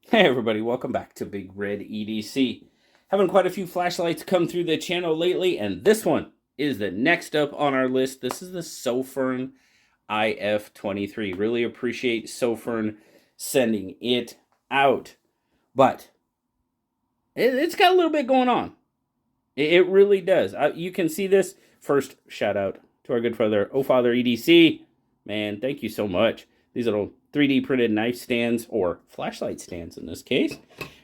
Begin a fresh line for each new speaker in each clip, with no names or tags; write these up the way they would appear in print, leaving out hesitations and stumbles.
Hey everybody, welcome back to Big Red EDC. Having quite a few flashlights come through the channel lately, and this one is the next up on our list. This is the Sofirn IF23. Really appreciate Sofirn sending it out. But it's got a little bit going on. It really does. You can see this. First, shout out to our good brother, Father EDC. Man, thank you so much. These little 3D printed knife stands, or flashlight stands in this case,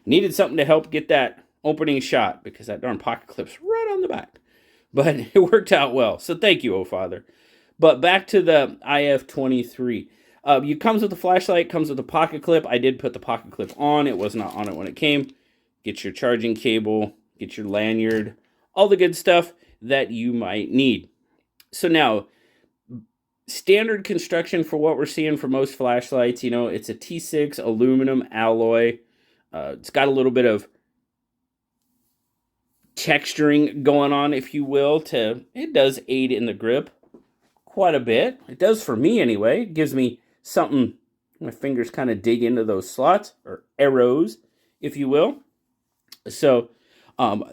needed something to help get that opening shot because that darn pocket clip's right on the back. But it worked out well. So thank you, Father. But back to the IF23. It comes with the flashlight, comes with the pocket clip. I did put the pocket clip on. It was not on it when it came. Get your charging cable, get your lanyard, all the good stuff that you might need. So now, standard construction for what we're seeing for most flashlights, it's a T6 aluminum alloy. It's got a little bit of texturing going on, if you will. It does aid in the grip quite a bit. It does for me anyway. It gives me something, my fingers kind of dig into those slots, or arrows, if you will. So,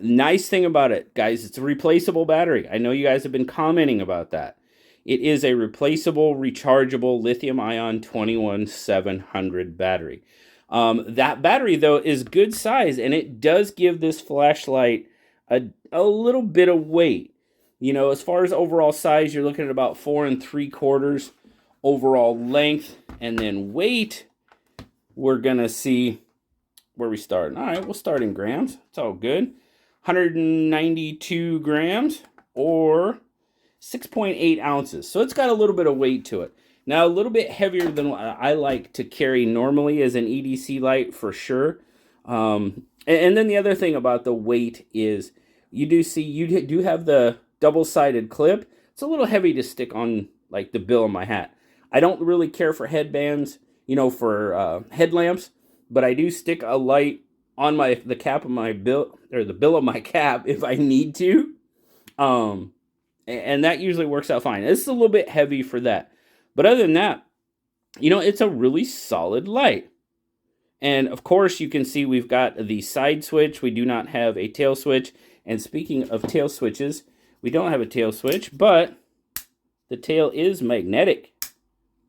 nice thing about it, guys, it's a replaceable battery. I know you guys have been commenting about that. It is a replaceable, rechargeable lithium-ion 21700 battery. That battery, though, is good size, and it does give this flashlight a little bit of weight. As far as overall size, you're looking at about 4 3/4 overall length, and then weight, we're going to see where we start. All right, we'll start in grams. It's all good. 192 grams, or 6.8 ounces. So it's got a little bit of weight to it. Now, a little bit heavier than what I like to carry normally as an EDC light, for sure. And then the other thing about the weight is you do have the double-sided clip. It's a little heavy to stick on like the bill of my hat. I don't really care for headbands, for headlamps, but I do stick a light on the cap of my bill, or the bill of my cap, if I need to. And that usually works out fine. It's a little bit heavy for that. But other than that, it's a really solid light. And of course, you can see we've got the side switch. We do not have a tail switch. And speaking of tail switches, we don't have a tail switch, but the tail is magnetic.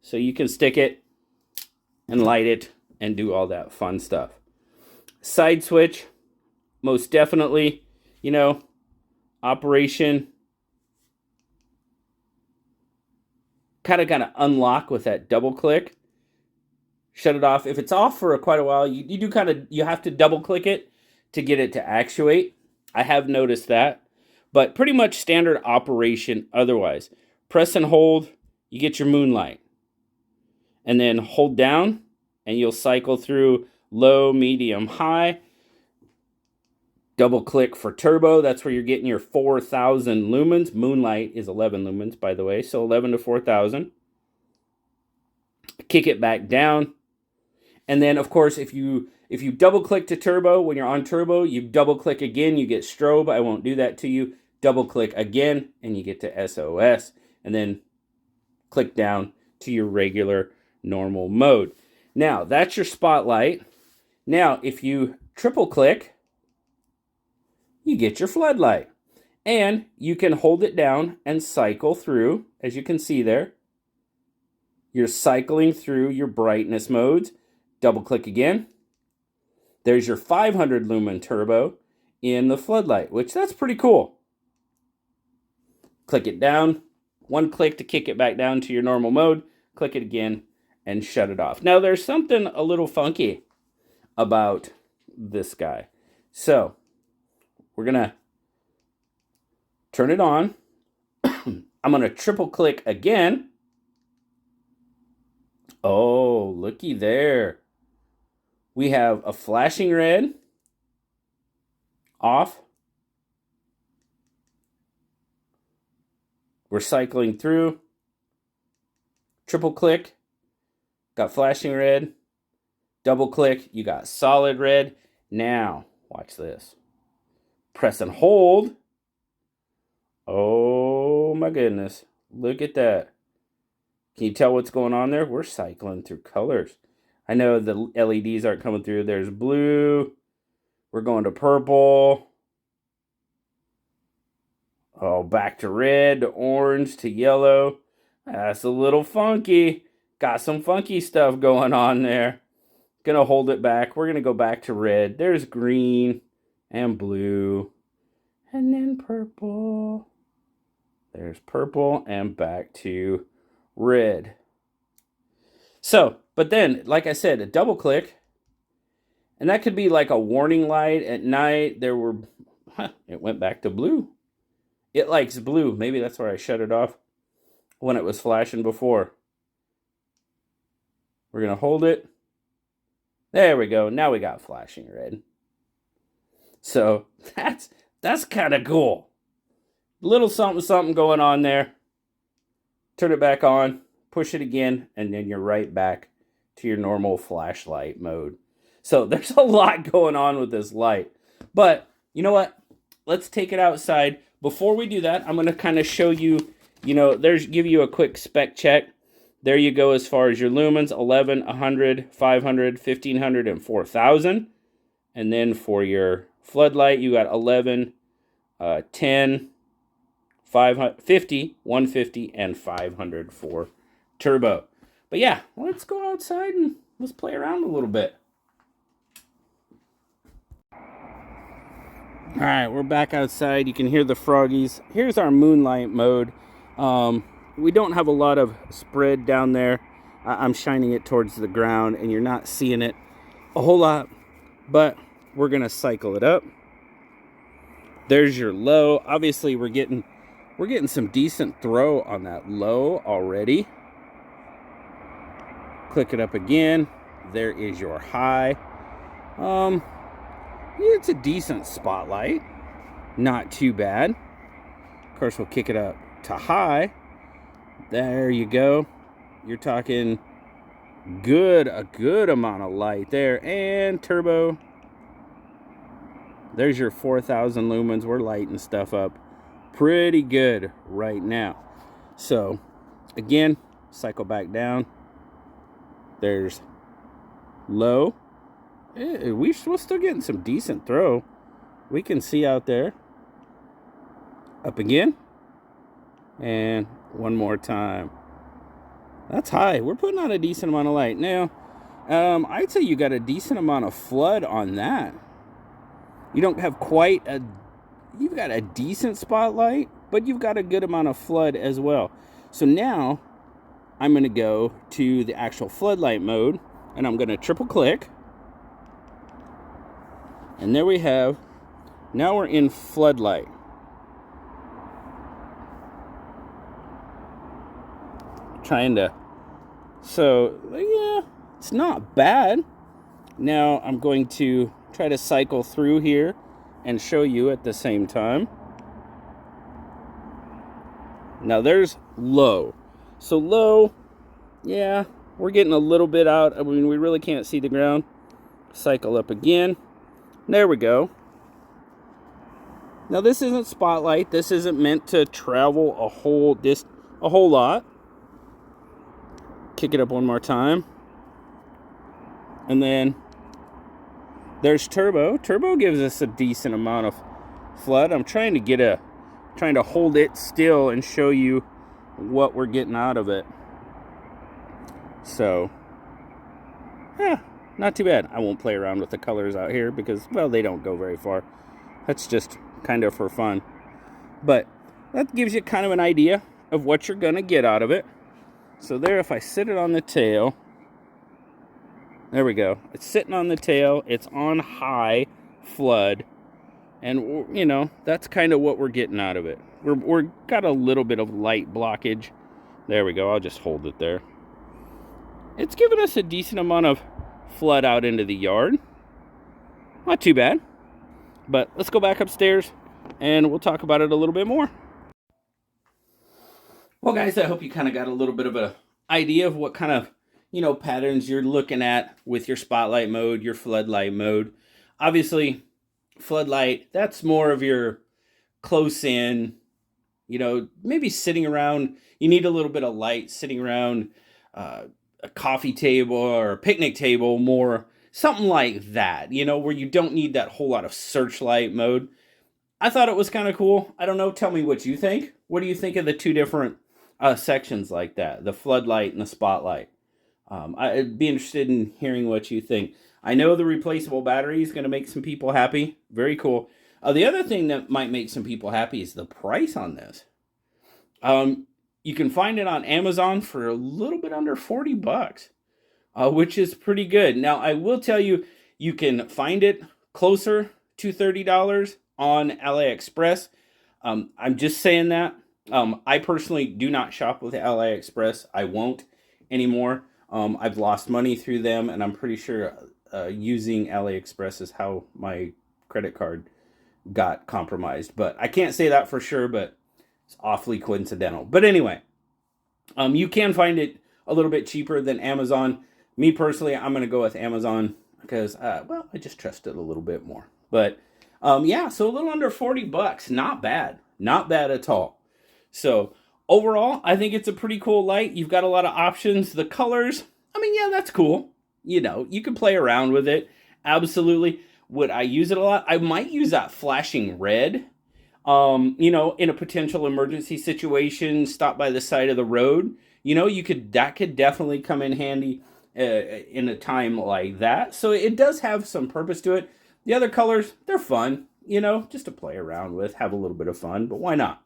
So you can stick it and light it and do all that fun stuff. Side switch, most definitely, operation kind of unlock with that double click. Shut it off. If it's off for quite a while, you have to double click it to get it to actuate. I have noticed that, but pretty much standard operation otherwise. Press and hold, you get your moonlight. And then hold down, and you'll cycle through low, medium, high. Double click for turbo. That's where you're getting your 4,000 lumens. Moonlight is 11 lumens, by the way, so 11 to 4,000. Kick it back down. And then, of course, if you double click to turbo, when you're on turbo, you double click again, you get strobe. I won't do that to you. Double click again, and you get to SOS. And then click down to your regular normal mode. Now, that's your spotlight. Now, if you triple click, you get your floodlight. And you can hold it down and cycle through, as you can see there. You're cycling through your brightness modes. Double click again. There's your 500 lumen turbo in the floodlight, which that's pretty cool. Click it down. One click to kick it back down to your normal mode. Click it again and shut it off. Now, there's something a little funky about this guy. So, we're going to turn it on. I'm going to triple click again. Oh, looky there. We have a flashing red, off. We're cycling through. Triple click, got flashing red. Double click, you got solid red. Now, watch this. Press and hold. Oh my goodness. Look at that. Can you tell what's going on there? We're cycling through colors. I know the LEDs aren't coming through. There's blue. We're going to purple. Oh, back to red, to orange, to yellow. That's a little funky. Got some funky stuff going on there. Gonna hold it back. We're gonna go back to red. There's green and blue. And then purple. There's purple and back to red. So, but then, like I said, a double click. And that could be like a warning light at night. It went back to blue. It likes blue. Maybe that's where I shut it off when it was flashing before. We're going to hold it. There we go. Now we got flashing red. So that's kind of cool. Little something going on there. Turn it back on, push it again, and then you're right back to your normal flashlight mode. So there's a lot going on with this light. But you know what? Let's take it outside. Before we do that, I'm going to kind of show you, give you a quick spec check. There you go as far as your lumens, 11, 100, 500, 1500, and 4000. And then for your floodlight, you got 11, 10, 550, 150, and 500 for turbo. But yeah, let's go outside and let's play around a little bit. All right, we're back outside. You can hear the froggies. Here's our moonlight mode. We don't have a lot of spread down there. I'm shining it towards the ground and you're not seeing it a whole lot, but we're gonna cycle it up. There's your low. Obviously we're getting some decent throw on that low already. Click it up again. There is your high. It's a decent spotlight. Not too bad. Of course, we'll kick it up to high. There you go. You're talking a good amount of light there. And turbo. There's your 4000 lumens. We're lighting stuff up pretty good right now. So, again, cycle back down. There's low. We're still getting some decent throw. We can see out there. Up again. And one more time. That's high. We're putting on a decent amount of light. Now, I'd say you got a decent amount of flood on that. You don't have you've got a decent spotlight, but you've got a good amount of flood as well. So now, I'm going to go to the actual floodlight mode, and I'm going to triple click. And there we have, now we're in floodlight. So yeah, it's not bad. Now I'm going to try to cycle through here and show you at the same time. Now there's low. So low, yeah, we're getting a little bit out. I mean, we really can't see the ground. Cycle up again. There we go. Now this isn't spotlight. This isn't meant to travel a whole lot. Kick it up one more time. And then there's turbo. Turbo gives us a decent amount of flood. I'm trying to hold it still and show you what we're getting out of it. So, yeah, not too bad. I won't play around with the colors out here because, well, they don't go very far. That's just kind of for fun. But that gives you kind of an idea of what you're going to get out of it. So there, if I sit it on the tail, there we go. It's sitting on the tail. It's on high flood. And, you know, that's kind of what we're getting out of it. We're got a little bit of light blockage. There we go. I'll just hold it there. It's giving us a decent amount of flood out into the yard. Not too bad. But let's go back upstairs and we'll talk about it a little bit more. Well, guys, I hope you kind of got a little bit of an idea of what kind of, you know, patterns you're looking at with your spotlight mode, your floodlight mode. Obviously, floodlight, that's more of your close in, you know, maybe sitting around. You need a little bit of light sitting around a coffee table or a picnic table, more something like that, you know, where you don't need that whole lot of searchlight mode. I thought it was kind of cool. I don't know. Tell me what you think. What do you think of the two different sections like that, the floodlight and the spotlight? I'd be interested in hearing what you think. I know the replaceable battery is going to make some people happy. Very cool. The other thing that might make some people happy is the price on this. You can find it on Amazon for a little bit under 40 bucks, which is pretty good. Now, I will tell you, you can find it closer to $30 on AliExpress. I'm just saying that. I personally do not shop with AliExpress. I won't anymore. I've lost money through them, and I'm pretty sure using AliExpress is how my credit card got compromised. But I can't say that for sure, but it's awfully coincidental. But anyway, you can find it a little bit cheaper than Amazon. Me personally, I'm going to go with Amazon because, well, I just trust it a little bit more. But yeah, so a little under 40 bucks. Not bad. Not bad at all. So overall, I think it's a pretty cool light. You've got a lot of options. The colors, I mean, yeah, that's cool. You know, you can play around with it. Absolutely. Would I use it a lot? I might use that flashing red. You know, in a potential emergency situation, stop by the side of the road. You know, that could definitely come in handy in a time like that. So it does have some purpose to it. The other colors, they're fun, you know, just to play around with, have a little bit of fun, but why not?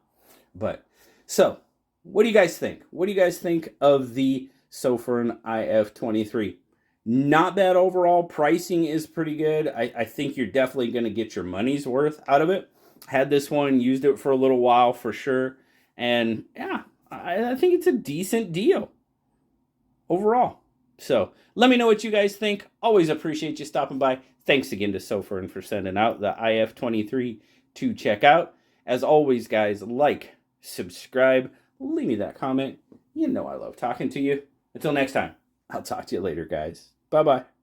But so, what do you guys think? What do you guys think of the Sofirn IF23? Not bad overall. Pricing is pretty good. I think you're definitely going to get your money's worth out of it. Had this one, used it for a little while for sure. And yeah, I think it's a decent deal overall. So let me know what you guys think. Always appreciate you stopping by. Thanks again to Sofirn for sending out the IF23 to check out. As always, guys, like, subscribe, leave me that comment. You know I love talking to you. Until next time, I'll talk to you later, guys. Bye-bye.